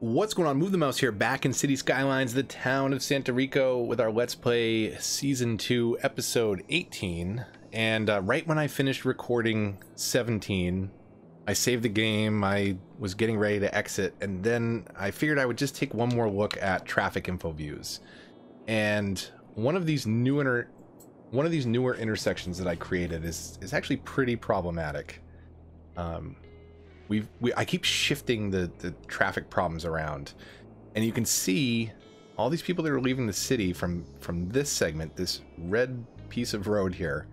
What's going on? Move the Mouse here, back in City Skylines, the town of Santa Rico, with our Let's Play Season 2, Episode 18. And right when I finished recording 17, I saved the game, I was getting ready to exit, and then I figured I would just take one more look at traffic info views. And one of these newer intersections that I created is actually pretty problematic. I keep shifting the traffic problems around, and you can see all these people that are leaving the city from this segment, this red piece of road here.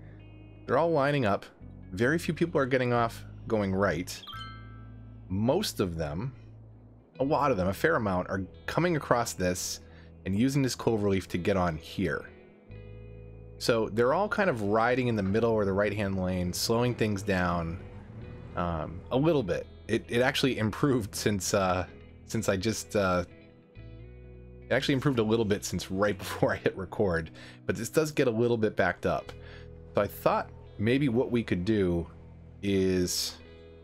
They're all lining up. Very few people are getting off going right. Most of them, a lot of them, a fair amount, are coming across this and using this cloverleaf to get on here. So they're all kind of riding in the middle or the right-hand lane, slowing things down a little bit. It actually improved since I just it actually improved a little bit since right before I hit record, but this does get a little bit backed up. So I thought maybe what we could do is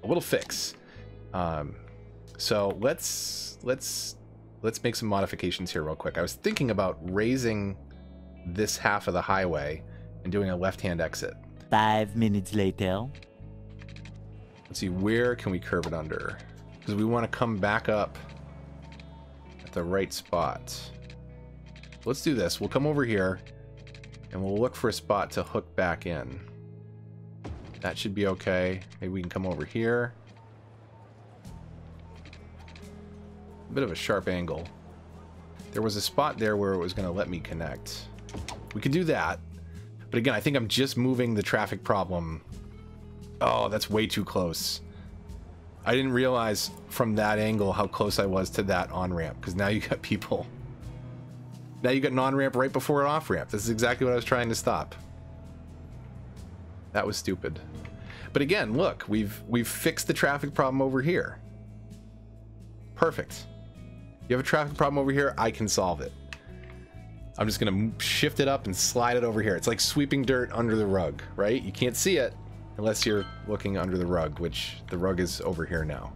a little fix. So let's make some modifications here real quick. I was thinking about raising this half of the highway and doing a left-hand exit. 5 minutes later. Let's see, where can we curve it under? Because we want to come back up at the right spot. Let's do this. We'll come over here and we'll look for a spot to hook back in. That should be okay. Maybe we can come over here. A bit of a sharp angle. There was a spot there where it was going to let me connect. We could do that. But again, I think I'm just moving the traffic problem. Oh, that's way too close. I didn't realize from that angle how close I was to that on-ramp, because now you got people. Now you got an on-ramp right before an off-ramp. This is exactly what I was trying to stop. That was stupid. But again, look, we've fixed the traffic problem over here. Perfect. You have a traffic problem over here, I can solve it. I'm just gonna shift it up and slide it over here. It's like sweeping dirt under the rug, right? You can't see it unless you're looking under the rug, which the rug is over here now.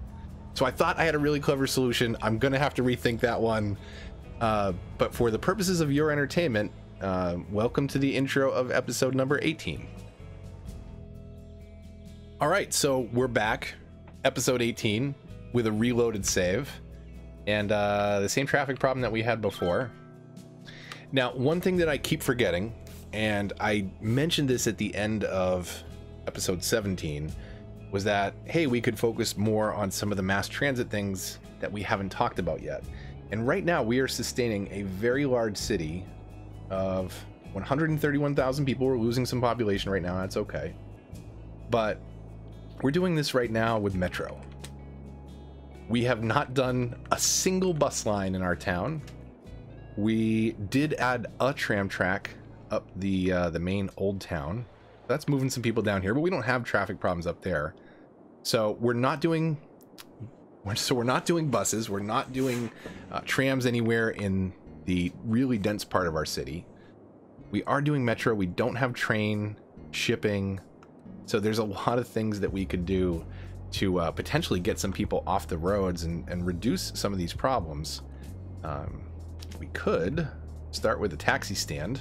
So I thought I had a really clever solution. I'm gonna have to rethink that one. But for the purposes of your entertainment, welcome to the intro of episode number 18. All right, so we're back, episode 18, with a reloaded save, and the same traffic problem that we had before. Now, one thing that I keep forgetting, and I mentioned this at the end of episode 17, was that, hey, we could focus more on some of the mass transit things that we haven't talked about yet. And right now we are sustaining a very large city of 131,000 people. We're losing some population right now, that's okay. But we're doing this right now with Metro. We have not done a single bus line in our town. We did add a tram track up the main old town. That's moving some people down here, but we don't have traffic problems up there. So we're not doing buses. We're not doing trams anywhere in the really dense part of our city. We are doing Metro. We don't have train shipping. So there's a lot of things that we could do to potentially get some people off the roads and reduce some of these problems. We could start with a taxi stand.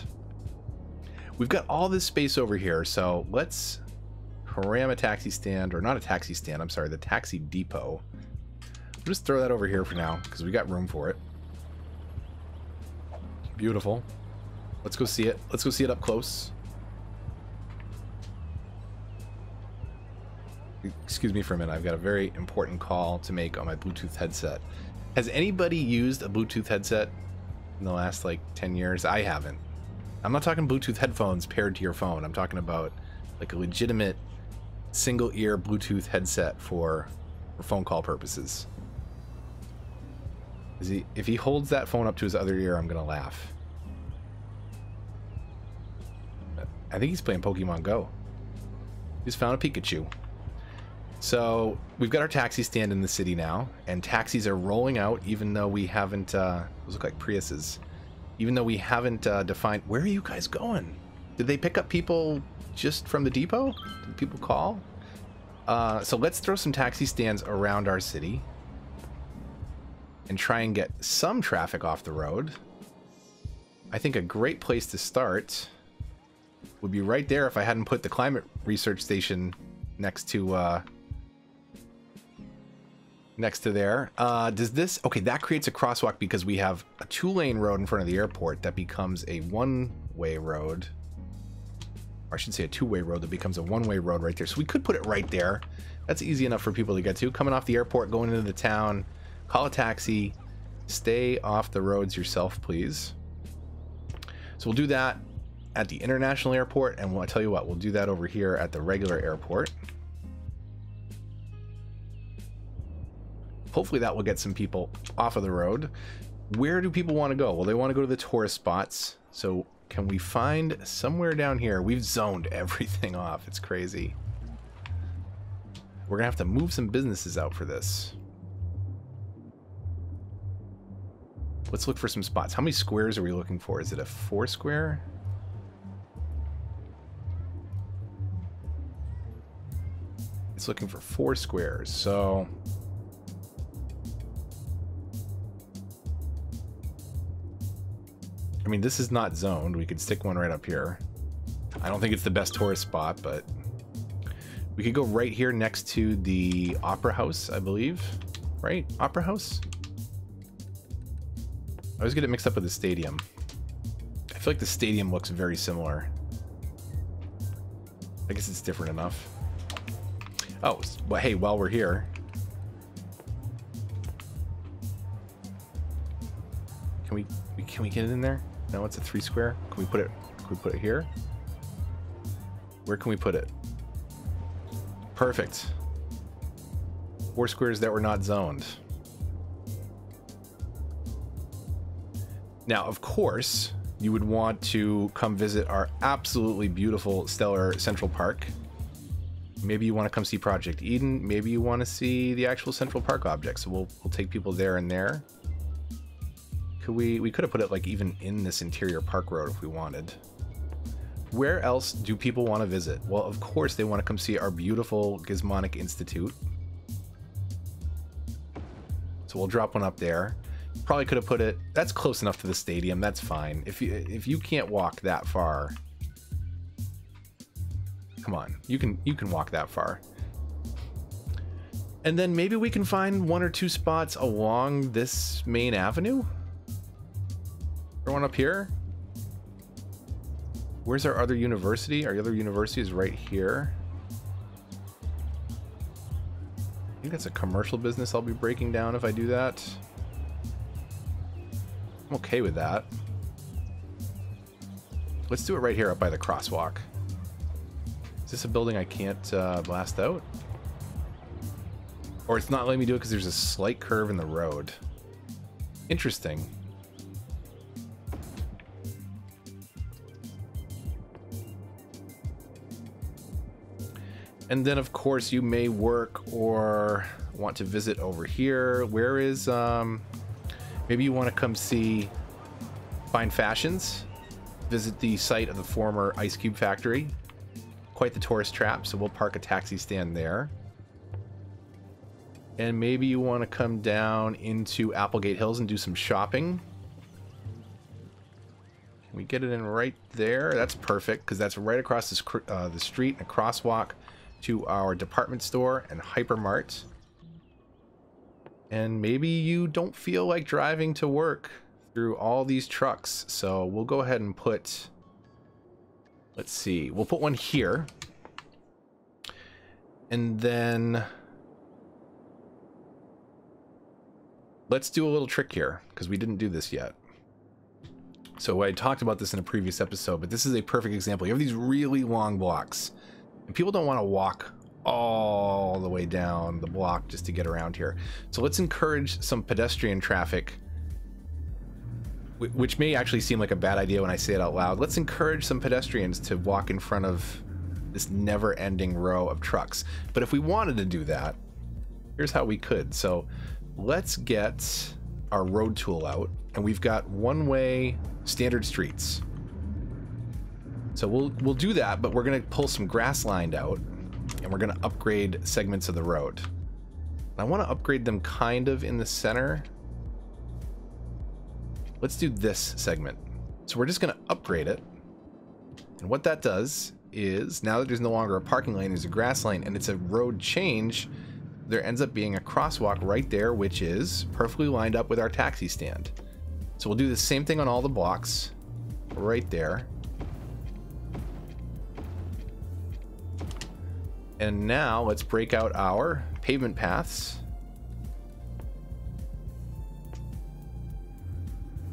We've got all this space over here, so let's cram a taxi stand, or not a taxi stand, I'm sorry, the taxi depot. We'll just throw that over here for now, because we got room for it. Beautiful. Let's go see it. Let's go see it up close. Excuse me for a minute, I've got a very important call to make on my Bluetooth headset. Has anybody used a Bluetooth headset in the last, like, 10 years? I haven't. I'm not talking Bluetooth headphones paired to your phone. I'm talking about like a legitimate single ear Bluetooth headset for phone call purposes. If he holds that phone up to his other ear, I'm gonna laugh. I think he's playing Pokemon Go. He's found a Pikachu. So we've got our taxi stand in the city now, and taxis are rolling out, even though we haven't, those look like Priuses. Even though we haven't defined... Where are you guys going? Did they pick up people just from the depot? Did people call? So let's throw some taxi stands around our city. and try and get some traffic off the road, I think a great place to start would be right there if I hadn't put the climate research station next to there. Does this... Okay, that creates a crosswalk because we have a 2-lane road in front of the airport that becomes a 1-way road. Or I should say a 2-way road that becomes a 1-way road right there. So we could put it right there. That's easy enough for people to get to. Coming off the airport, going into the town, call a taxi, stay off the roads yourself, please. So we'll do that at the international airport, and I'll tell you what, we'll do that over here at the regular airport. Hopefully that will get some people off of the road. Where do people want to go? Well, they want to go to the tourist spots. So can we find somewhere down here? We've zoned everything off. It's crazy. We're gonna have to move some businesses out for this. Let's look for some spots. How many squares are we looking for? Is it a 4 square? It's looking for 4 squares, so... I mean, this is not zoned. We could stick one right up here. I don't think it's the best tourist spot, but... We could go right here next to the Opera House, I believe. Right? Opera House? I always get it mixed up with the stadium. I feel like the stadium looks very similar. I guess it's different enough. Oh, well, hey, while we're here, can we get it in there? No, it's a 3 square. Can we put it here? Where can we put it? Perfect. 4 squares that were not zoned. Now, of course, you would want to come visit our absolutely beautiful, stellar Central Park. Maybe you want to come see Project Eden. Maybe you want to see the actual Central Park object. So we'll take people there and there. We could have put it like even in this interior park road if we wanted. Where else do people want to visit? Well, of course they want to come see our beautiful Gizmonic Institute. So we'll drop one up there. Probably could have put it... That's close enough to the stadium. That's fine. If you can't walk that far... Come on, you can walk that far. And then maybe we can find 1 or 2 spots along this main avenue. Or one up here. Where's our other university? Our other university is right here. I think that's a commercial business I'll be breaking down if I do that. I'm okay with that. Let's do it right here up by the crosswalk. Is this a building I can't blast out? Or it's not letting me do it because there's a slight curve in the road. Interesting. And then, of course, you may work or want to visit over here. Where is, maybe you want to come see Fine Fashions. Visit the site of the former Ice Cube factory. Quite the tourist trap, so we'll park a taxi stand there. And maybe you want to come down into Applegate Hills and do some shopping. Can we get it in right there? That's perfect, because that's right across the street, and a crosswalk to our department store and hypermart. And maybe you don't feel like driving to work through all these trucks, so we'll go ahead and put... Let's see, we'll put one here. And then let's do a little trick here, because we didn't do this yet. So I talked about this in a previous episode, but this is a perfect example. You have these really long blocks, and people don't want to walk all the way down the block just to get around here. So let's encourage some pedestrian traffic, which may actually seem like a bad idea when I say it out loud. Let's encourage some pedestrians to walk in front of this never-ending row of trucks. But if we wanted to do that, here's how we could. So let's get our road tool out, and we've got one-way standard streets. So we'll do that, but we're going to pull some grass lined out, and we're going to upgrade segments of the road. I want to upgrade them kind of in the center. let's do this segment. So we're just going to upgrade it. And what that does is, now that there's no longer a parking lane, there's a grass lane, and it's a road change, there ends up being a crosswalk right there, which is perfectly lined up with our taxi stand. So we'll do the same thing on all the blocks right there. And now let's break out our pavement paths.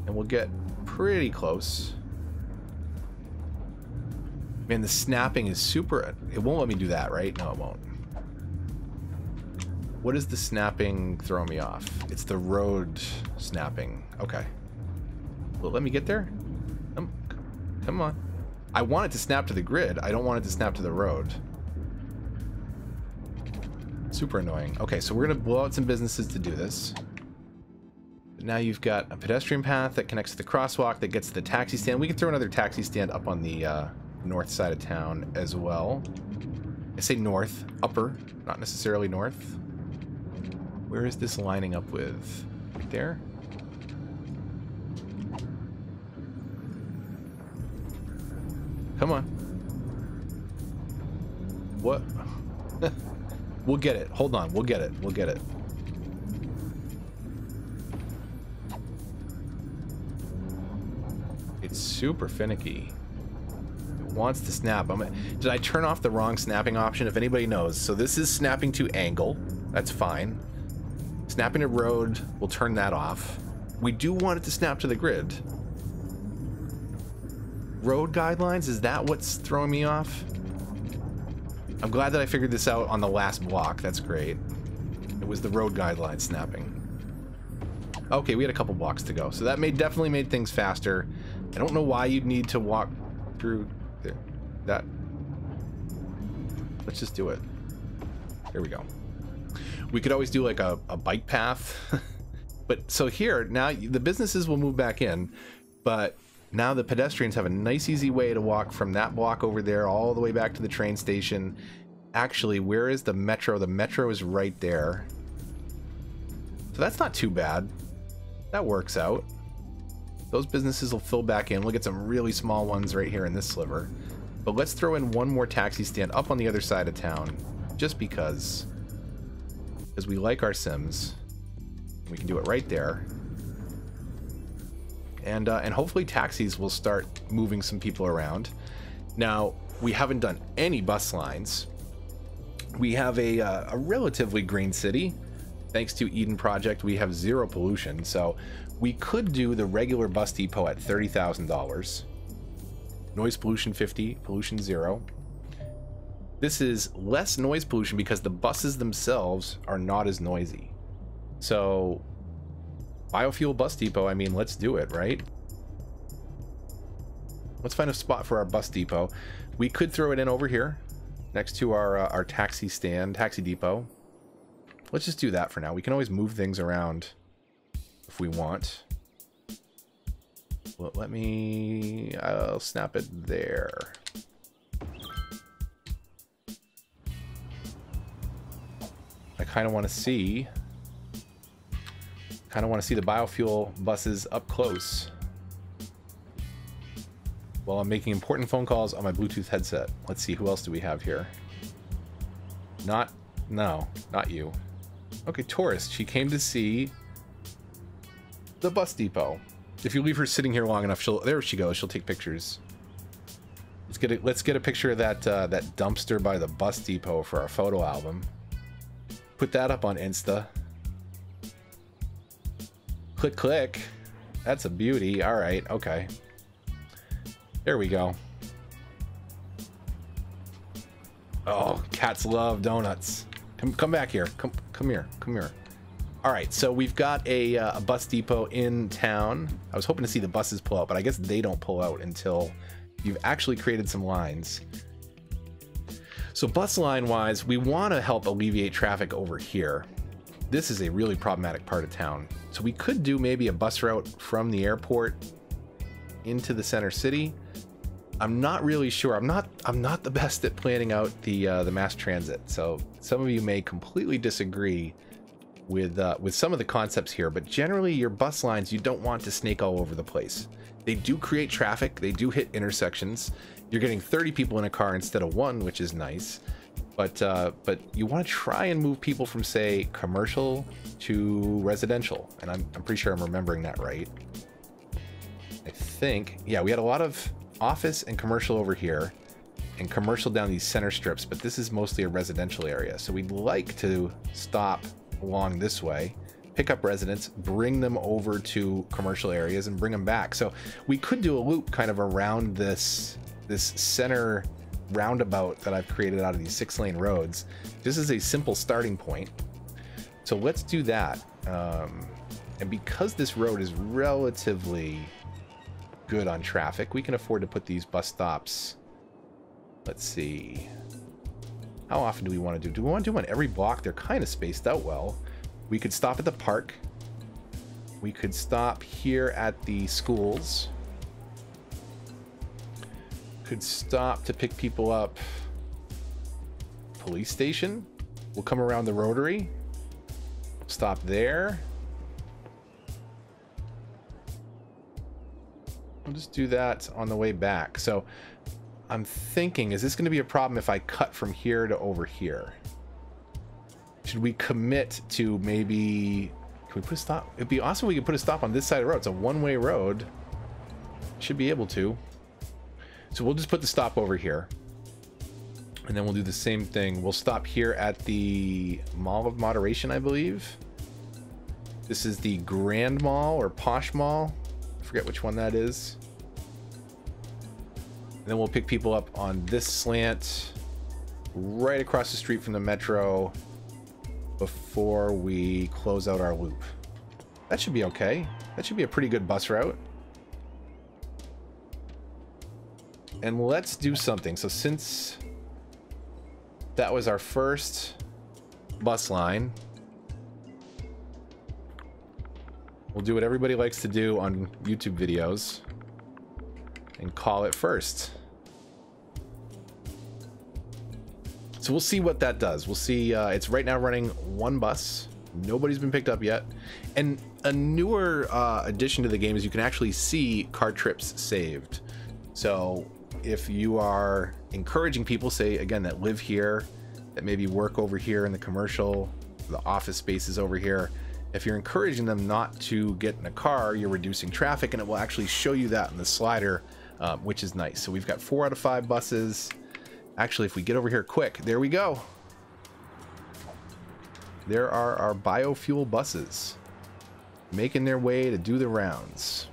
And we'll get pretty close. Man, the snapping is super... It won't let me do that, right? No, it won't. What is the snapping throw me off? It's the road snapping. Okay. Will it let me get there? Come on. I want it to snap to the grid. I don't want it to snap to the road. Super annoying. Okay, so we're going to blow out some businesses to do this. But now you've got a pedestrian path that connects to the crosswalk that gets to the taxi stand. We can throw another taxi stand up on the north side of town as well. I say north, upper, not necessarily north. Where is this lining up with? Right there? Come on. What? We'll get it. Hold on. We'll get it. We'll get it. It's super finicky. It wants to snap. Did I turn off the wrong snapping option? If anybody knows. So this is snapping to angle. That's fine. Snapping to road, we'll turn that off. We do want it to snap to the grid. Road guidelines, is that what's throwing me off? I'm glad that I figured this out on the last block. That's great. It was the road guidelines snapping. Okay, we had a couple blocks to go. So that definitely made things faster. I don't know why you'd need to walk through there. That. Let's just do it. There we go. We could always do like a bike path. But so here, now the businesses will move back in, but now the pedestrians have a nice easy way to walk from that block over there all the way back to the train station. Actually, where is the metro? The metro is right there. So that's not too bad. That works out. Those businesses will fill back in. We'll get some really small ones right here in this sliver. But let's throw in one more taxi stand up on the other side of town, just because we like our Sims. We can do it right there. And hopefully taxis will start moving some people around. Now, we haven't done any bus lines. We have a relatively green city. Thanks to Eden Project, we have zero pollution. So we could do the regular bus depot at $30,000. Noise pollution 50, pollution 0. This is less noise pollution because the buses themselves are not as noisy. So biofuel bus depot, I mean, let's do it, right? Let's find a spot for our bus depot. We could throw it in over here next to our taxi stand, taxi depot. Let's just do that for now. We can always move things around if we want. Well, I'll snap it there. I kind of want to see the biofuel buses up close while I'm making important phone calls on my Bluetooth headset. Let's see, who else do we have here? No, not you. Okay, tourist. She came to see the bus depot. If you leave her sitting here long enough, there she goes. She'll take pictures. Let's get a picture of that dumpster by the bus depot for our photo album. Put that up on Insta. Click, click. That's a beauty. All right, okay. There we go. Oh, cats love donuts. Come back here. Come here. All right, so we've got a bus depot in town. I was hoping to see the buses pull out, but I guess they don't pull out until you've actually created some lines. So bus line wise, we want to help alleviate traffic over here. This is a really problematic part of town. So we could do maybe a bus route from the airport into the center city. I'm not really sure. I'm not the best at planning out the mass transit. So some of you may completely disagree with some of the concepts here, but generally your bus lines, you don't want to snake all over the place. They do create traffic, they do hit intersections. You're getting 30 people in a car instead of one, which is nice. But you want to try and move people from, say, commercial to residential. And I'm pretty sure I'm remembering that right. I think, yeah, we had a lot of office and commercial over here and commercial down these center strips, but this is mostly a residential area. So we'd like to stop along this way, pick up residents, bring them over to commercial areas and bring them back. So we could do a loop kind of around this center roundabout that I've created out of these 6-lane roads. This is a simple starting point. So let's do that. And because this road is relatively good on traffic, we can afford to put these bus stops. Let's see. How often do we want to do? Do we want to do one every block? They're kind of spaced out well. We could stop at the park. We could stop here at the schools. Could stop to pick people up. Police station. We'll come around the Rotary. Stop there. We'll just do that on the way back. So I'm thinking, is this going to be a problem if I cut from here to over here? Should we commit to maybe... Can we put a stop? It'd be awesome if we could put a stop on this side of the road. It's a one-way road. Should be able to. So we'll just put the stop over here. And then we'll do the same thing. We'll stop here at the Mall of Moderation, I believe. This is the Grand Mall or Posh Mall. I forget which one that is. And then we'll pick people up on this slant right across the street from the metro before we close out our loop. That should be okay. That should be a pretty good bus route. And let's do something. So since that was our first bus line, we'll do what everybody likes to do on YouTube videos and call it first. So we'll see what that does. We'll see. It's right now running one bus. Nobody's been picked up yet. And a newer addition to the game is you can actually see car trips saved. So if you are encouraging people, say again, that live here, that maybe work over here in the commercial, the office spaces over here, if you're encouraging them not to get in a car, you're reducing traffic, and it will actually show you that in the slider, which is nice. So we've got 4 out of 5 buses. Actually, if we get over here quick, there we go. There are our biofuel buses making their way to do the rounds.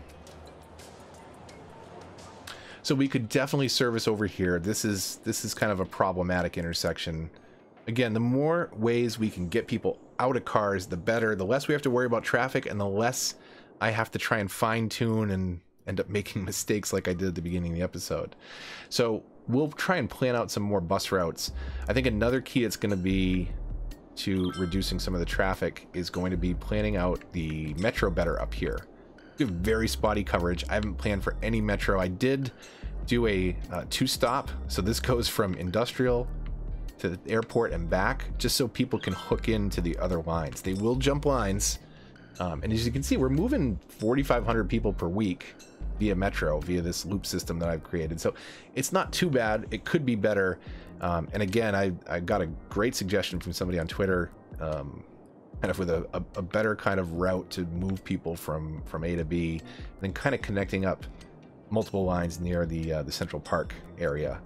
So we could definitely service over here. This is kind of a problematic intersection. Again, the more ways we can get people out of cars, the better. The less we have to worry about traffic, and the less I have to try and fine tune and end up making mistakes like I did at the beginning of the episode. So we'll try and plan out some more bus routes. I think another key that's going to be to reducing some of the traffic is going to be planning out the metro better up here. We have very spotty coverage. I haven't planned for any metro. I did do a 2-stop. So this goes from industrial to the airport and back, just so people can hook into the other lines. They will jump lines. And as you can see, we're moving 4,500 people per week via metro, via this loop system that I've created. So it's not too bad. It could be better. And again, I got a great suggestion from somebody on Twitter, kind of with a better kind of route to move people from A to B, and then kind of connecting up multiple lines near the Central Park area.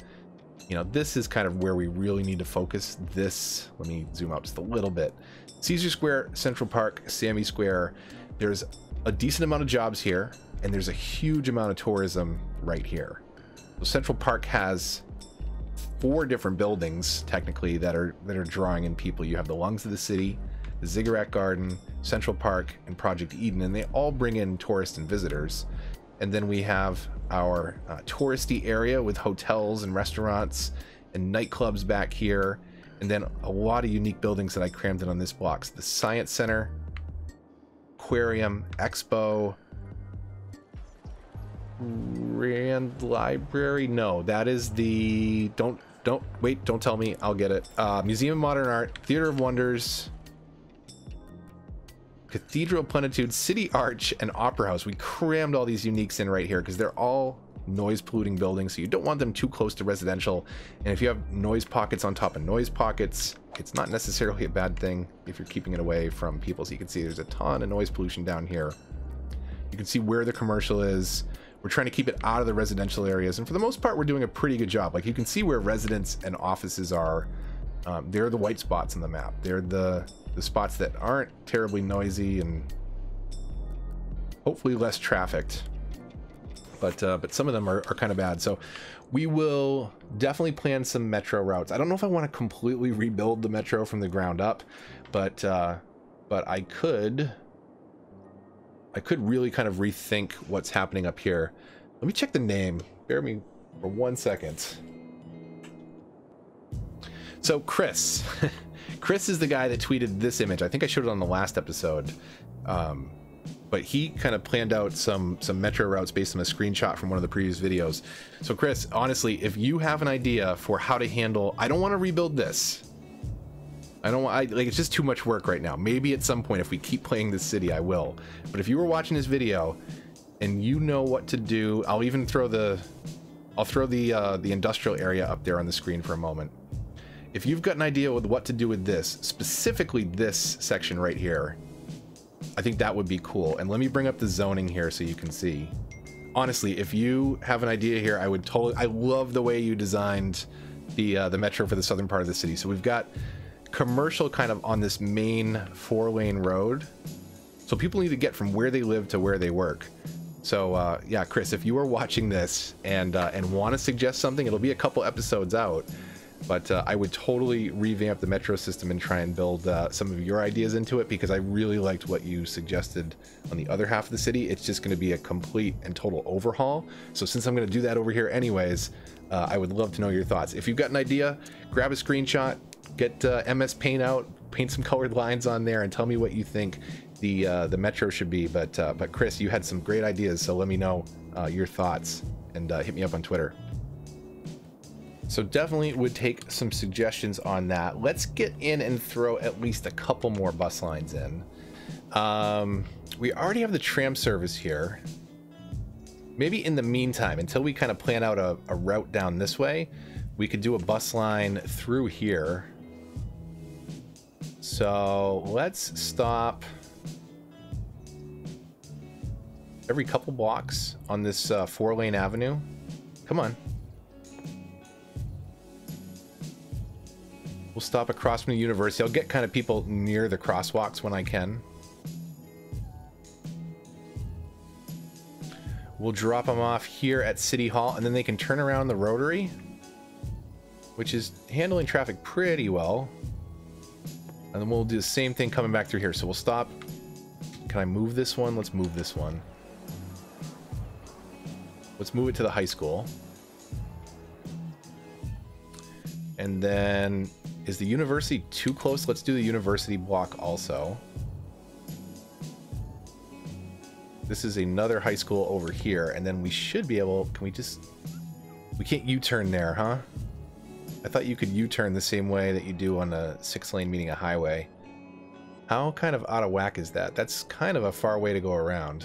You know, this is kind of where we really need to focus. This, let me zoom out just a little bit. Caesar Square, Central Park, Sammy Square. There's a decent amount of jobs here, and there's a huge amount of tourism right here. So Central Park has 4 different buildings technically that are drawing in people. You have the Lungs of the City, the Ziggurat Garden, Central Park, and Project Eden, and they all bring in tourists and visitors. And then we have our touristy area with hotels and restaurants and nightclubs back here, and then a lot of unique buildings that I crammed in on this block. So the Science Center, Aquarium, Expo, Grand Library. No, that is the don't wait, don't tell me, I'll get it. Museum of Modern Art, Theater of Wonders, Cathedral of Plenitude, City Arch, and Opera House. We crammed all these uniques in right here because they're all noise polluting buildings, so you don't want them too close to residential. And if you have noise pockets on top of noise pockets, it's not necessarily a bad thing if you're keeping it away from people. So you can see there's a ton of noise pollution down here. You can see where the commercial is. We're trying to keep it out of the residential areas, and for the most part we're doing a pretty good job. Like, you can see where residents and offices are. They're the white spots on the map. They're the spots that aren't terribly noisy and hopefully less trafficked. But some of them are kind of bad. So we will definitely plan some metro routes. I don't know if I want to completely rebuild the metro from the ground up, but I could really kind of rethink what's happening up here. Let me check the name. Bear me for 1 second. So Chris, Chris is the guy that tweeted this image. I think I showed it on the last episode. But he kind of planned out some metro routes based on a screenshot from one of the previous videos. So Chris, honestly, if you have an idea for how to handle, I don't want to rebuild this. I don't want, like, it's just too much work right now. Maybe at some point, if we keep playing this city, I will. But if you were watching this video and you know what to do, I'll throw the industrial area up there on the screen for a moment. If you've got an idea with what to do with this, specifically this section right here, I think that would be cool. And let me bring up the zoning here so you can see. Honestly, if you have an idea here, I would totally, I love the way you designed the metro for the southern part of the city. So we've got commercial kind of on this main 4-lane road. So people need to get from where they live to where they work. So yeah, Chris, if you are watching this and want to suggest something, it'll be a couple episodes out. But I would totally revamp the metro system and try and build some of your ideas into it, because I really liked what you suggested on the other half of the city. It's just going to be a complete and total overhaul. So since I'm going to do that over here anyways, I would love to know your thoughts. If you've got an idea, grab a screenshot, get MS Paint out, paint some colored lines on there, and tell me what you think the metro should be. But Chris, you had some great ideas, so let me know your thoughts, and hit me up on Twitter. So definitely would take some suggestions on that. Let's get in and throw at least a couple more bus lines in. We already have the tram service here. Maybe in the meantime, until we kind of plan out a route down this way, we could do a bus line through here. So let's stop every couple blocks on this 4-lane avenue. Come on. We'll stop across from the university. I'll get kind of people near the crosswalks when I can. We'll drop them off here at City Hall, and then they can turn around the rotary, which is handling traffic pretty well. And then we'll do the same thing coming back through here. So we'll stop. Can I move this one? Let's move this one. Let's move it to the high school. And then, is the university too close? Let's do the university block also. This is another high school over here, and then we should be able, can we just, we can't U-turn there, huh? I thought you could U-turn the same way that you do on a 6-lane meeting a highway. How kind of out of whack is that? That's kind of a far way to go around.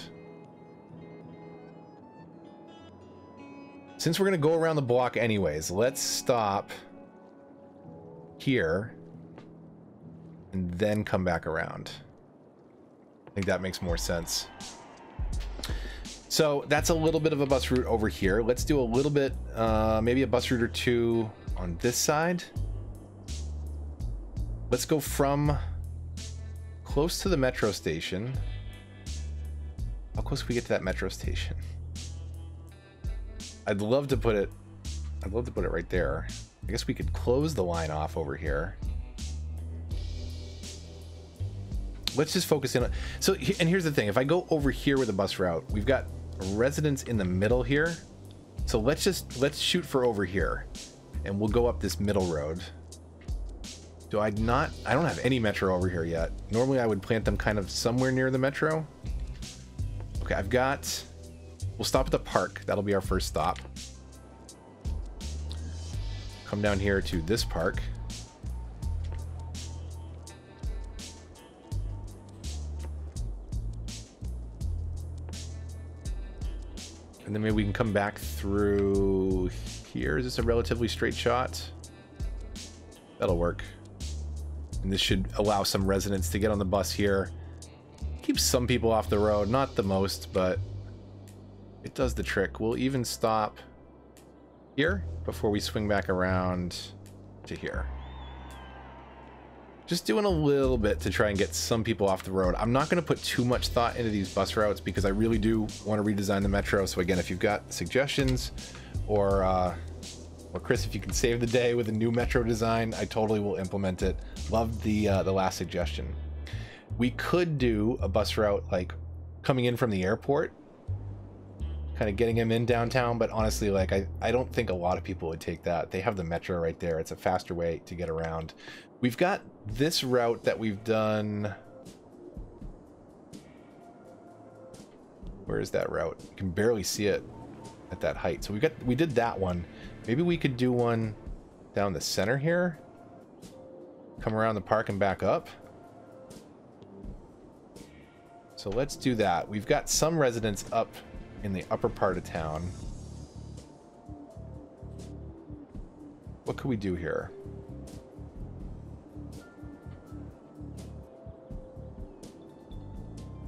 Since we're going to go around the block anyways, let's stop here and then come back around. I think that makes more sense. So that's a little bit of a bus route over here. Let's do a little bit, maybe a bus route or two on this side. Let's go from close to the metro station. How close can we get to that metro station? I'd love to put it right there. I guess we could close the line off over here. Let's just focus in on, so, and here's the thing, if I go over here with the bus route, we've got residents in the middle here. So let's shoot for over here, and we'll go up this middle road. I don't have any metro over here yet. Normally I would plant them kind of somewhere near the metro. Okay, we'll stop at the park. That'll be our first stop. Come down here to this park. And then maybe we can come back through here. Is this a relatively straight shot? That'll work. And this should allow some residents to get on the bus here. Keeps some people off the road. Not the most, but it does the trick. We'll even stop here before we swing back around to here. Just doing a little bit to try and get some people off the road. I'm not going to put too much thought into these bus routes because I really do want to redesign the metro. So again, if you've got suggestions or Chris, if you can save the day with a new metro design, I totally will implement it. Loved the last suggestion. We could do a bus route like coming in from the airport, kind of getting him in downtown, but honestly, like I don't think a lot of people would take that. They have the metro right there. It's a faster way to get around. We've got this route that we've done. Where is that route? You can barely see it at that height. So we did that one. Maybe we could do one down the center here. Come around the park and back up. So let's do that. We've got some residents up in the upper part of town. What could we do here?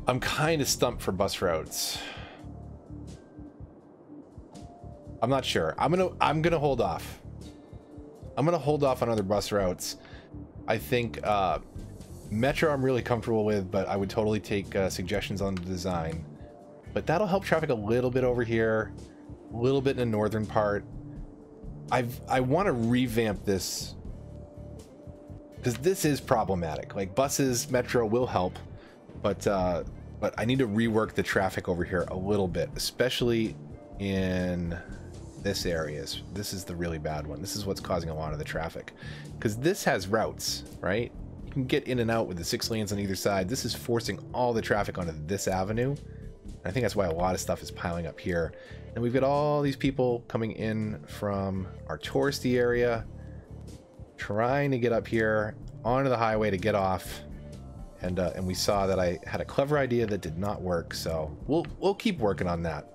I'm kind of stumped for bus routes. I'm not sure. I'm gonna hold off. I'm gonna hold off on other bus routes. I think metro I'm really comfortable with, but I would totally take suggestions on the design. But that'll help traffic a little bit over here, a little bit in the northern part. I want to revamp this because this is problematic. Like buses, metro will help, but I need to rework the traffic over here a little bit, especially in this area. This is the really bad one. This is what's causing a lot of the traffic because this has routes, right? You can get in and out with the 6 lanes on either side. This is forcing all the traffic onto this avenue. I think that's why a lot of stuff is piling up here. And we've got all these people coming in from our touristy area, trying to get up here onto the highway to get off. And we saw that I had a clever idea that did not work, so we'll keep working on that.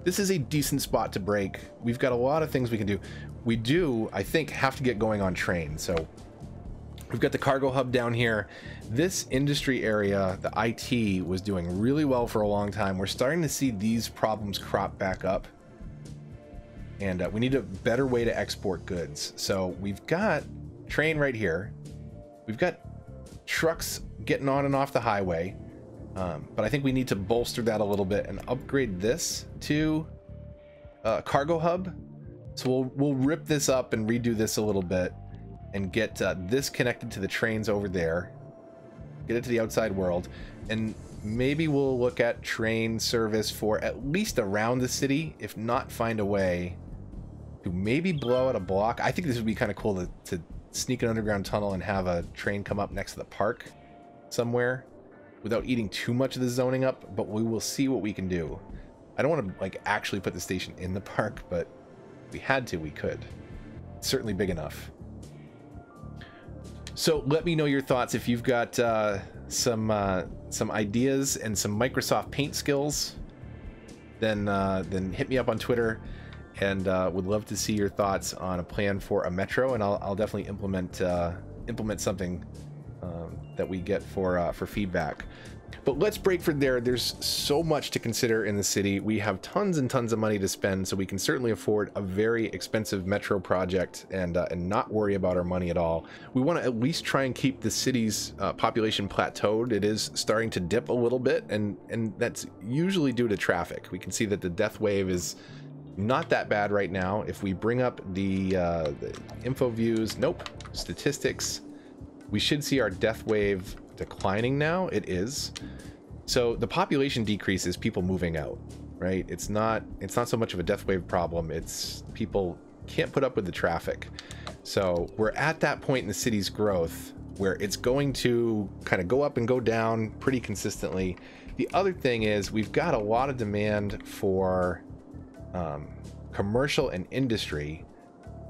This is a decent spot to break. We've got a lot of things we can do. We do, I think, have to get going on trains. So we've got the cargo hub down here. This industry area, the IT, was doing really well for a long time. We're starting to see these problems crop back up. And we need a better way to export goods. So we've got train right here. We've got trucks getting on and off the highway. But I think we need to bolster that a little bit and upgrade this to cargo hub. So we'll rip this up and redo this a little bit and get this connected to the trains over there, get it to the outside world, and maybe we'll look at train service for at least around the city, if not find a way to maybe blow out a block. I think this would be kind of cool to sneak an underground tunnel and have a train come up next to the park somewhere without eating too much of the zoning up, but we will see what we can do. I don't want to like actually put the station in the park, but if we had to, we could. It's certainly big enough. So let me know your thoughts if you've got some ideas and some Microsoft Paint skills. Then hit me up on Twitter, and would love to see your thoughts on a plan for a metro, and I'll definitely implement something that we get for feedback. But let's break from there. There's so much to consider in the city. We have tons and tons of money to spend, so we can certainly afford a very expensive metro project and not worry about our money at all. We want to at least try and keep the city's population plateaued. It is starting to dip a little bit, and that's usually due to traffic. We can see that the death wave is not that bad right now. If we bring up the info views, nope, statistics, we should see our death wave declining now. It is. So the population decrease is people moving out, right? It's not so much of a death wave problem. It's people can't put up with the traffic. So we're at that point in the city's growth where it's going to kind of go up and go down pretty consistently. The other thing is we've got a lot of demand for commercial and industry.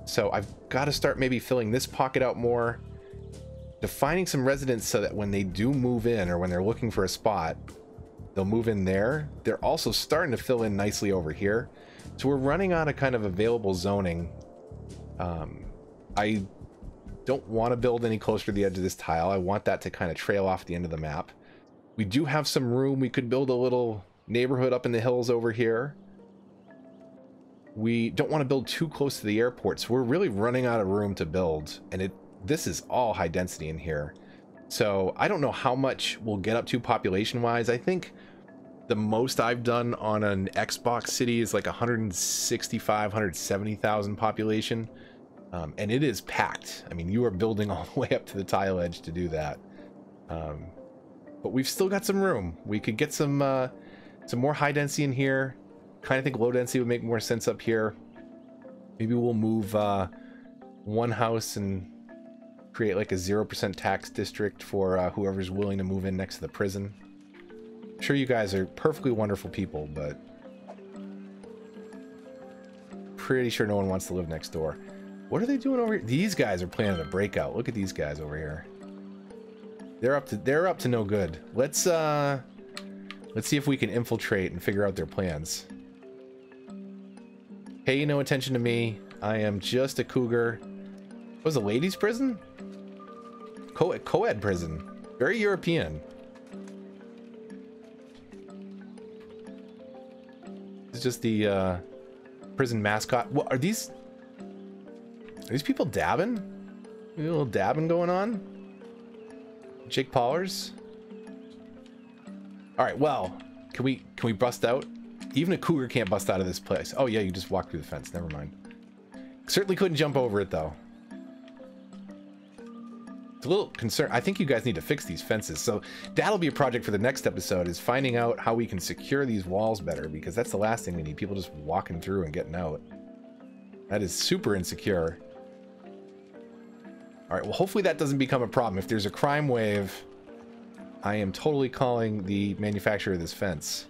So I've got to start maybe filling this pocket out more, defining some residents so that when they do move in or when they're looking for a spot, They'll move in there. They're also starting to fill in nicely over here. So we're running on a kind of available zoning. I don't want to build any closer to the edge of this tile. I want that to kind of trail off the end of the map. We do have some room. We could build a little neighborhood up in the hills over here. We don't want to build too close to the airport, so we're really running out of room to build. And this is all high density in here. So I don't know how much we'll get up to population-wise. I think the most I've done on an Xbox city is like 165, 170,000 population. And it is packed. I mean, you are building all the way up to the tile edge to do that. But we've still got some room. We could get some more high density in here. Kind of think low density would make more sense up here. Maybe we'll move one house and create like a 0% tax district for whoever's willing to move in next to the prison. I'm sure you guys are perfectly wonderful people, but pretty sure no one wants to live next door. What are they doing over here? These guys are planning a breakout. Look at these guys over here. They're up to no good. Let's see if we can infiltrate and figure out their plans. Pay no attention to me. I am just a cougar. What was a ladies' prison? Co-ed prison. Very European. It's just the prison mascot. What are these? Are these people dabbing? A little dabbing going on? Jake Paulers? Alright, well, can we bust out? Even a cougar can't bust out of this place. Oh yeah, you just walk through the fence. Never mind. Certainly couldn't jump over it though. It's a little concerned. I think you guys need to fix these fences. So that'll be a project for the next episode, is finding out how we can secure these walls better, because that's the last thing we need. People just walking through and getting out. That is super insecure. All right, well, hopefully that doesn't become a problem. If there's a crime wave, I am totally calling the manufacturer of this fence.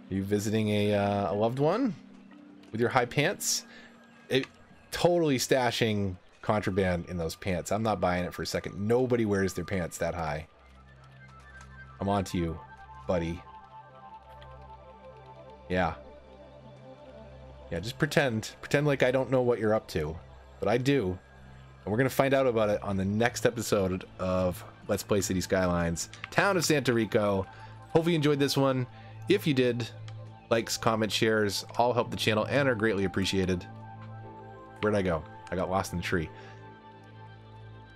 Are you visiting a loved one with your high pants? Totally stashing contraband in those pants. I'm not buying it for a second. Nobody wears their pants that high. I'm on to you, buddy. Yeah. Yeah, just pretend like I don't know what you're up to, but I do. And we're gonna find out about it on the next episode of Let's Play City Skylines, Town of Santa Rico. Hopefully you enjoyed this one. If you did, likes, comments, shares all help the channel and are greatly appreciated. Where'd I go? I got lost in the tree.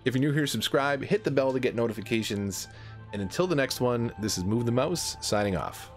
If you're new here, subscribe, hit the bell to get notifications, and until the next one, this is Move the Mouse signing off.